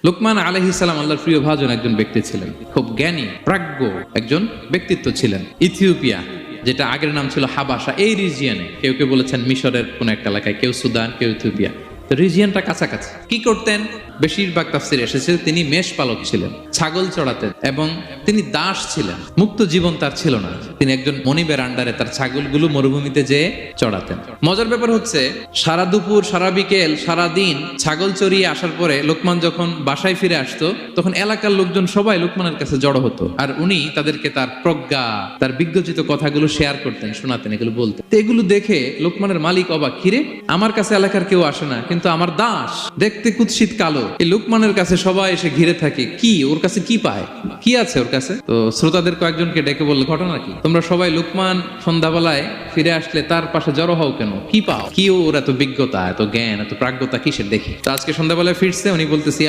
লোকমান আলাইহিস সালাম আল্লাহর প্রিয় ভাজন একজন ব্যক্তি ছিলেন, খুব জ্ঞানী প্রাজ্ঞ একজন ব্যক্তিত্ব ছিলেন। ইথিওপিয়া, যেটা আগের নাম ছিল হাবাসা, এই রিজিয়নে, কেউ কেউ বলেছেন মিশরের কোন একটা এলাকায়, কেউ সুদান, কেউ ইথিওপিয়া, তো রিজিয়নটা কাছাকাছি। কি করতেন? বেশিরভাগ তাফসিরে এসেছে তিনি মেষ পালক ছিলেন, ছাগল চড়াতেন, এবং তিনি দাস ছিলেন। মুক্ত জীবন তার ছিল না। তিনি একজন মনিবের আন্ডারে তার ছাগলগুলো মরুভূমিতে যেয়ে চড়াতেন। মজার ব্যাপার হচ্ছে, সারা দুপুর, সারা বিকেল, সারা দিন ছাগল চড়িয়ে আসার পরে লোকমান যখন বাসায় ফিরে আসতো, তখন এলাকার লোকজন সবাই লোকমানের কাছে জড়ো হতো, আর উনি তাদেরকে তার প্রজ্ঞা, তার বিজ্ঞচিত কথাগুলো শেয়ার করতেন, শোনাতেন, এগুলো বলতেন। তো এগুলো দেখে লোকমানের মালিক অবাক, কিরে, আমার কাছে এলাকার কেউ আসে না, কিন্তু আমার দাস দেখতে কুৎসিত কালো, এই লোকমানের কাছে সবাই এসে ঘিরে থাকে, কি ওর কাছে কি পায়, কি আছে ওর কাছে? তো শ্রোতাদের কয়েকজনকে ডেকে বললো, ঘটনা কি, তোমরা সবাই লোকমান সন্ধ্যাবেলায় ফিরে আসলে তার পাশে জড়ো হও কেন, কি পাও, কি ওর এত বিজ্ঞতা, এত জ্ঞান, এত প্রাজ্ঞতা কিসের দেখি? তো আজকে সন্ধ্যাবেলায় ফিরছে, উনি বলতেছি,